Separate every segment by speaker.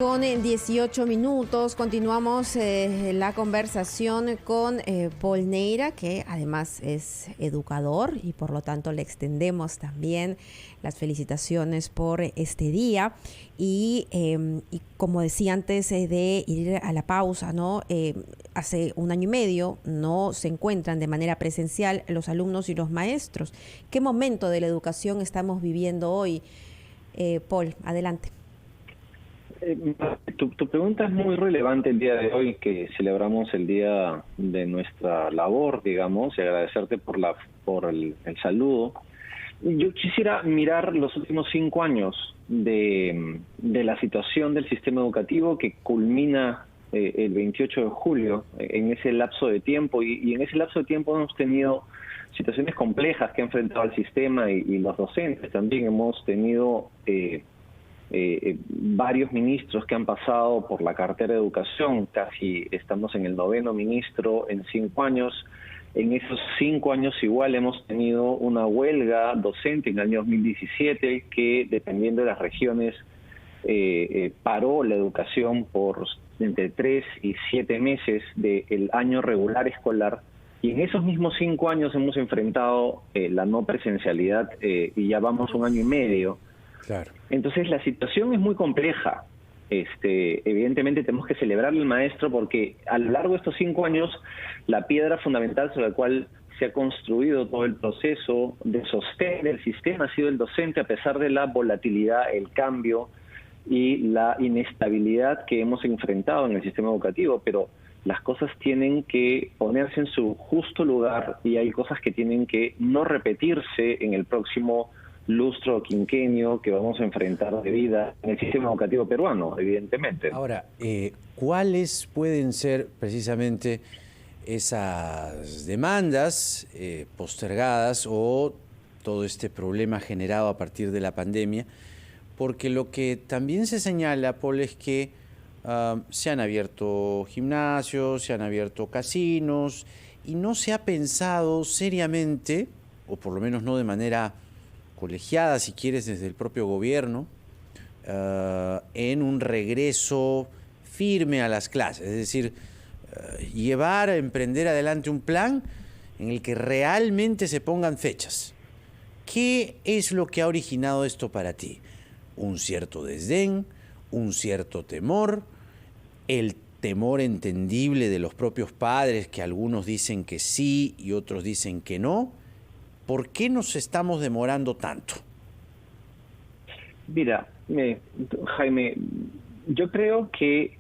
Speaker 1: Con 18 minutos continuamos la conversación con Paul Neira, que además es educador y por lo tanto le extendemos también las felicitaciones por este día. Y como decía antes de ir a la pausa, ¿no? Hace 1 año y medio no se encuentran de manera presencial los alumnos y los maestros. ¿Qué momento de la educación estamos viviendo hoy? Paul, adelante.
Speaker 2: Tu pregunta es muy relevante el día de hoy, que celebramos el día de nuestra labor, digamos, y agradecerte por el saludo. Yo quisiera mirar los últimos 5 años de la situación del sistema educativo que culmina el 28 de julio, en ese lapso de tiempo, y en ese lapso de tiempo hemos tenido situaciones complejas que ha enfrentado el sistema y los docentes. También hemos tenido varios ministros que han pasado por la cartera de educación. Casi estamos en el 9º ministro en 5 años. En esos 5 años igual hemos tenido una huelga docente en el año 2017 que, dependiendo de las regiones, paró la educación por entre 3 y 7 meses del año regular escolar. Y en esos mismos 5 años hemos enfrentado la no presencialidad y ya vamos 1 año y medio.
Speaker 3: Claro.
Speaker 2: Entonces la situación es muy compleja. Evidentemente tenemos que celebrar al maestro porque a lo largo de estos 5 años la piedra fundamental sobre la cual se ha construido todo el proceso de sostén del sistema ha sido el docente, a pesar de la volatilidad, el cambio y la inestabilidad que hemos enfrentado en el sistema educativo. Pero las cosas tienen que ponerse en su justo lugar y hay cosas que tienen que no repetirse en el próximo lustro o quinquenio que vamos a enfrentar de vida en el sistema educativo peruano, evidentemente.
Speaker 3: Ahora, ¿cuáles pueden ser precisamente esas demandas postergadas o todo este problema generado a partir de la pandemia? Porque lo que también se señala, Paul, es que se han abierto gimnasios, se han abierto casinos y no se ha pensado seriamente, o por lo menos no de manera colegiada, si quieres, desde el propio gobierno, en un regreso firme a las clases. Es decir, llevar a emprender adelante un plan en el que realmente se pongan fechas. ¿Qué es lo que ha originado esto para ti? ¿Un cierto desdén? ¿Un cierto temor? ¿El temor entendible de los propios padres, que algunos dicen que sí y otros dicen que no? ¿Por qué nos estamos demorando tanto?
Speaker 2: Mira, Jaime, yo creo que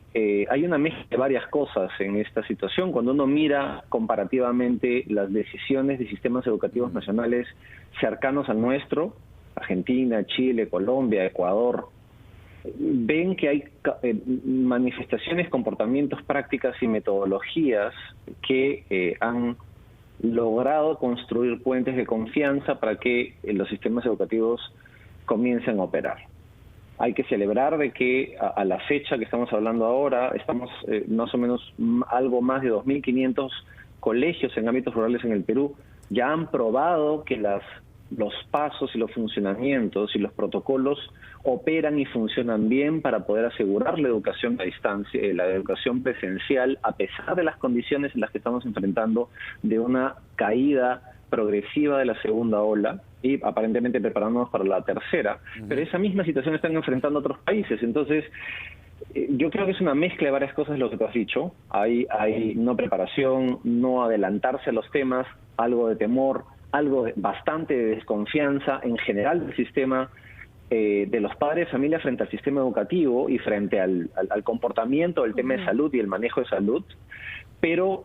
Speaker 2: hay una mezcla de varias cosas en esta situación. Cuando uno mira comparativamente las decisiones de sistemas educativos nacionales cercanos al nuestro, Argentina, Chile, Colombia, Ecuador, ven que hay manifestaciones, comportamientos, prácticas y metodologías que han logrado construir puentes de confianza para que los sistemas educativos comiencen a operar. Hay que celebrar de que a la fecha que estamos hablando ahora, estamos más o menos algo más de 2.500 colegios en ámbitos rurales en el Perú ya han probado que los pasos y los funcionamientos y los protocolos operan y funcionan bien para poder asegurar la educación a distancia, la educación presencial, a pesar de las condiciones en las que estamos enfrentando de una caída progresiva de la segunda ola y aparentemente preparándonos para la tercera. Pero esa misma situación están enfrentando otros países. Entonces, yo creo que es una mezcla de varias cosas lo que tú has dicho. Hay no preparación, no adelantarse a los temas, algo de temor, bastante de desconfianza en general del sistema, de los padres de familia frente al sistema educativo y frente al comportamiento del tema de salud y el manejo de salud. Pero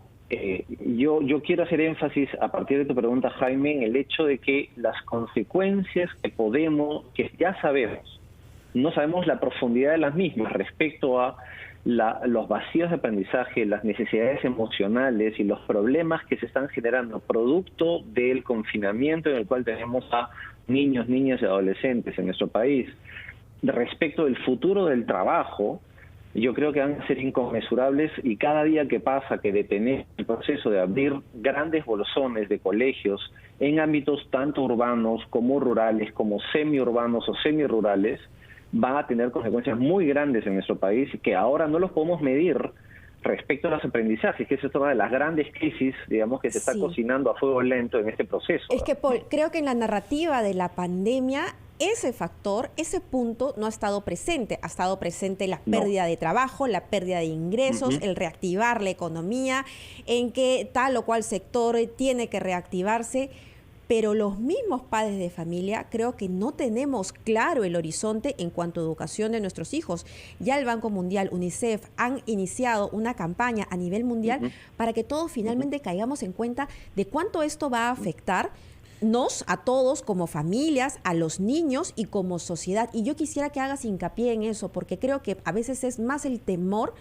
Speaker 2: yo quiero hacer énfasis, a partir de tu pregunta, Jaime, en el hecho de que las consecuencias que ya sabemos, no sabemos la profundidad de las mismas respecto a los vacíos de aprendizaje, las necesidades emocionales y los problemas que se están generando producto del confinamiento en el cual tenemos a niños, niñas y adolescentes en nuestro país. Respecto del futuro del trabajo, yo creo que van a ser inconmensurables y cada día que pasa que detener el proceso de abrir grandes bolsones de colegios en ámbitos tanto urbanos como rurales, como semiurbanos o semirurales, van a tener consecuencias muy grandes en nuestro país que ahora no los podemos medir respecto a los aprendizajes, que esa es una de las grandes crisis, digamos, que se está cocinando a fuego lento en este proceso.
Speaker 1: Es que, Paul, creo que en la narrativa de la pandemia ese factor, ese punto no ha estado presente. Ha estado presente la pérdida de trabajo, la pérdida de ingresos, el reactivar la economía, en que tal o cual sector tiene que reactivarse. Pero los mismos padres de familia creo que no tenemos claro el horizonte en cuanto a educación de nuestros hijos. Ya el Banco Mundial, UNICEF, han iniciado una campaña a nivel mundial para que todos finalmente caigamos en cuenta de cuánto esto va a afectar a todos como familias, a los niños y como sociedad. Y yo quisiera que hagas hincapié en eso, porque creo que a veces es más el temor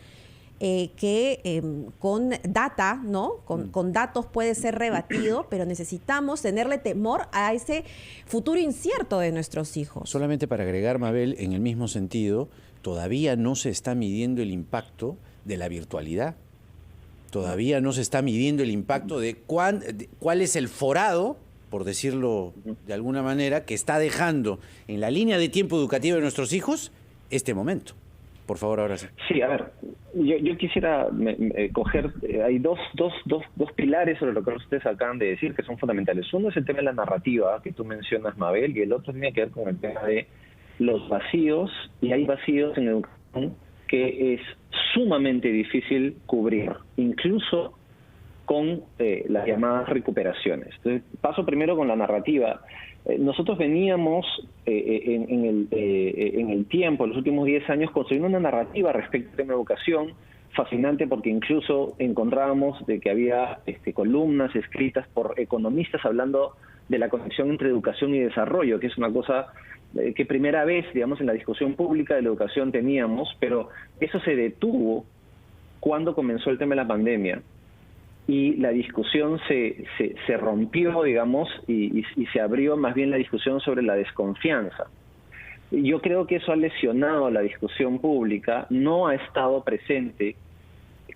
Speaker 1: que con data, ¿no? Con datos puede ser rebatido, pero necesitamos tenerle temor a ese futuro incierto de nuestros hijos.
Speaker 3: Solamente para agregar, Mabel, en el mismo sentido, todavía no se está midiendo el impacto de la virtualidad. Todavía no se está midiendo el impacto de cuál es el forado, por decirlo de alguna manera, que está dejando en la línea de tiempo educativo de nuestros hijos este momento. Por favor, ahora sí.
Speaker 2: Sí, a ver, yo quisiera coger, hay dos pilares sobre lo que ustedes acaban de decir que son fundamentales. Uno es el tema de la narrativa que tú mencionas, Mabel, y el otro tiene que ver con el tema de los vacíos, y hay vacíos en educación que es sumamente difícil cubrir, incluso con las llamadas recuperaciones. Entonces, paso primero con la narrativa. Nosotros veníamos en el tiempo, en los últimos 10 años, construyendo una narrativa respecto al tema de educación fascinante, porque incluso encontrábamos de que había columnas escritas por economistas hablando de la conexión entre educación y desarrollo, que es una cosa que primera vez, digamos, en la discusión pública de la educación teníamos, pero eso se detuvo cuando comenzó el tema de la pandemia. Y la discusión se rompió, digamos, y se abrió más bien la discusión sobre la desconfianza. Yo creo que eso ha lesionado la discusión pública, no ha estado presente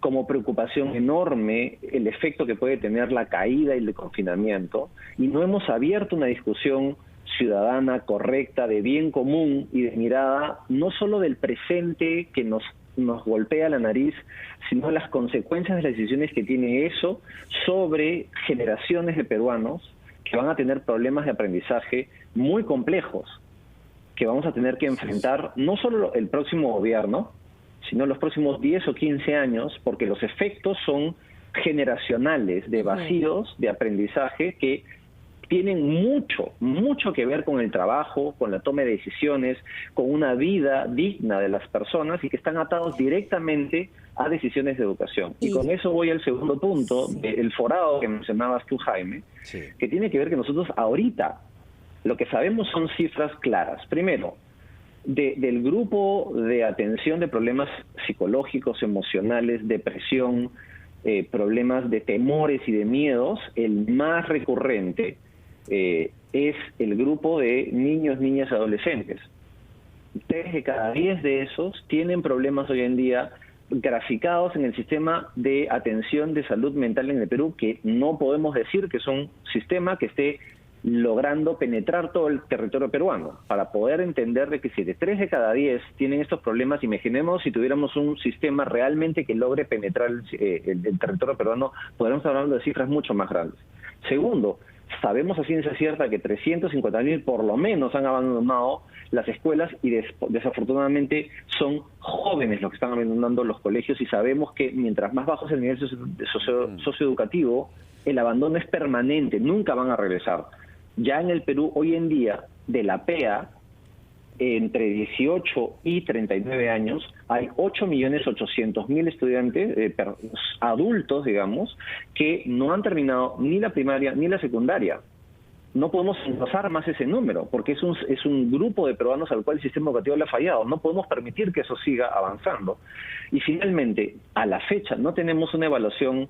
Speaker 2: como preocupación enorme el efecto que puede tener la caída y el confinamiento, y no hemos abierto una discusión ciudadana correcta, de bien común y de mirada no solo del presente que nos golpea la nariz, sino las consecuencias de las decisiones que tiene eso sobre generaciones de peruanos que van a tener problemas de aprendizaje muy complejos, que vamos a tener que enfrentar no solo el próximo gobierno, sino los próximos 10 o 15 años, porque los efectos son generacionales de vacíos de aprendizaje que tienen mucho que ver con el trabajo, con la toma de decisiones, con una vida digna de las personas y que están atados directamente a decisiones de educación. Y con eso voy al segundo punto, el forado que mencionabas tú, Jaime, que tiene que ver que nosotros ahorita lo que sabemos son cifras claras. Primero, del grupo de atención de problemas psicológicos, emocionales, depresión, problemas de temores y de miedos, el más recurrente es el grupo de niños, niñas, adolescentes. 3 de cada 10 de esos tienen problemas hoy en día graficados en el sistema de atención de salud mental en el Perú, que no podemos decir que es un sistema que esté logrando penetrar todo el territorio peruano. Para poder entender de que si de 3 de cada 10 tienen estos problemas, imaginemos si tuviéramos un sistema realmente que logre penetrar el territorio peruano, podríamos estar hablando de cifras mucho más grandes. Segundo, sabemos a ciencia cierta que 350.000 por lo menos han abandonado las escuelas y desafortunadamente son jóvenes los que están abandonando los colegios, y sabemos que mientras más bajo es el nivel socioeducativo, el abandono es permanente, nunca van a regresar. Ya en el Perú, hoy en día, de la PEA, entre 18 y 39 años, hay 8.800.000 estudiantes, adultos, digamos, que no han terminado ni la primaria ni la secundaria. No podemos engrosar más ese número, porque es un grupo de peruanos al cual el sistema educativo le ha fallado. No podemos permitir que eso siga avanzando. Y finalmente, a la fecha, no tenemos una evaluación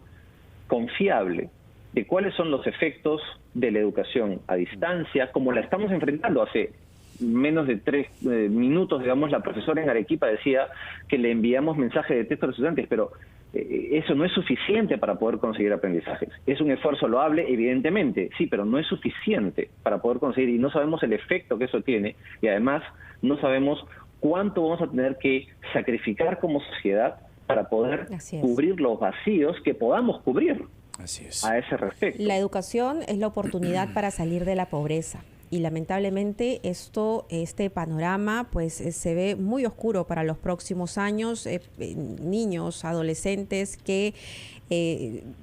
Speaker 2: confiable de cuáles son los efectos de la educación a distancia, como la estamos enfrentando. Hace menos de 3 minutos, digamos, la profesora en Arequipa decía que le enviamos mensajes de texto a los estudiantes, pero eso no es suficiente para poder conseguir aprendizajes. Es un esfuerzo loable, evidentemente, sí, pero no es suficiente para poder conseguir, y no sabemos el efecto que eso tiene, y además no sabemos cuánto vamos a tener que sacrificar como sociedad para poder cubrir los vacíos que podamos cubrir.
Speaker 3: Así es.
Speaker 2: A ese respecto.
Speaker 1: La educación es la oportunidad para salir de la pobreza. Y lamentablemente este panorama pues se ve muy oscuro para los próximos años. Niños, adolescentes que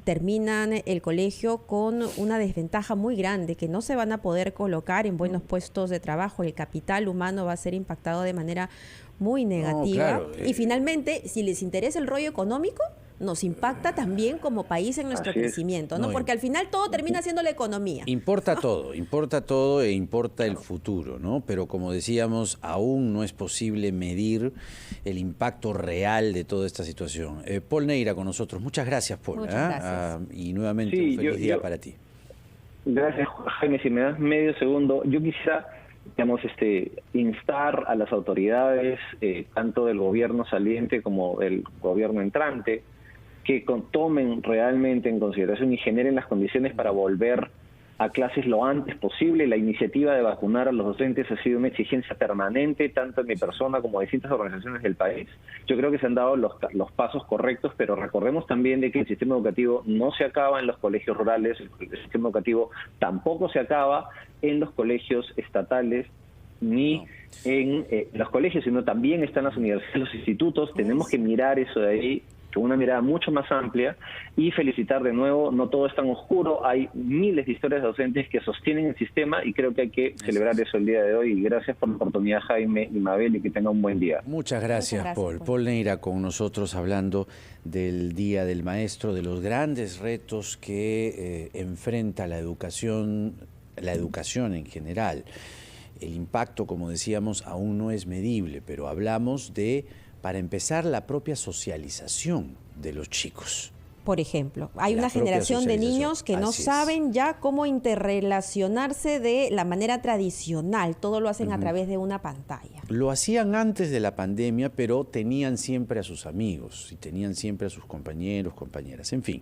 Speaker 1: terminan el colegio con una desventaja muy grande, que no se van a poder colocar en buenos puestos de trabajo. El capital humano va a ser impactado de manera muy negativa.
Speaker 3: No, claro,
Speaker 1: y finalmente, si les interesa el rollo económico, nos impacta también como país en nuestro crecimiento, ¿no? Porque al final todo termina siendo la economía.
Speaker 3: Importa todo e importa el futuro, ¿no? Pero como decíamos, aún no es posible medir el impacto real de toda esta situación. Paul Neira con nosotros. Muchas gracias, Paul.
Speaker 1: Muchas gracias.
Speaker 3: Y nuevamente un feliz día para ti.
Speaker 2: Gracias, Jaime. Si me das medio segundo, yo quisiera, digamos, instar a las autoridades, tanto del gobierno saliente como del gobierno entrante, que tomen realmente en consideración y generen las condiciones para volver a clases lo antes posible. La iniciativa de vacunar a los docentes ha sido una exigencia permanente, tanto en mi persona como en distintas organizaciones del país. Yo creo que se han dado los pasos correctos, pero recordemos también de que el sistema educativo no se acaba en los colegios rurales, el sistema educativo tampoco se acaba en los colegios estatales, ni en los colegios, sino también están las universidades, los institutos. Tenemos que mirar eso de ahí con una mirada mucho más amplia y felicitar de nuevo, no todo es tan oscuro, hay miles de historias de docentes que sostienen el sistema y creo que hay que celebrar eso el día de hoy. Y gracias por la oportunidad, Jaime y Mabel, y que tengan un buen día.
Speaker 3: Muchas gracias, Paul. Paul Neira con nosotros hablando del Día del Maestro, de los grandes retos que enfrenta la educación en general. El impacto, como decíamos, aún no es medible, pero hablamos de, para empezar, la propia socialización de los chicos.
Speaker 1: Por ejemplo, hay una generación de niños que no saben ya cómo interrelacionarse de la manera tradicional. Todo lo hacen a través de una pantalla.
Speaker 3: Lo hacían antes de la pandemia, pero tenían siempre a sus amigos y tenían siempre a sus compañeros, compañeras. En fin,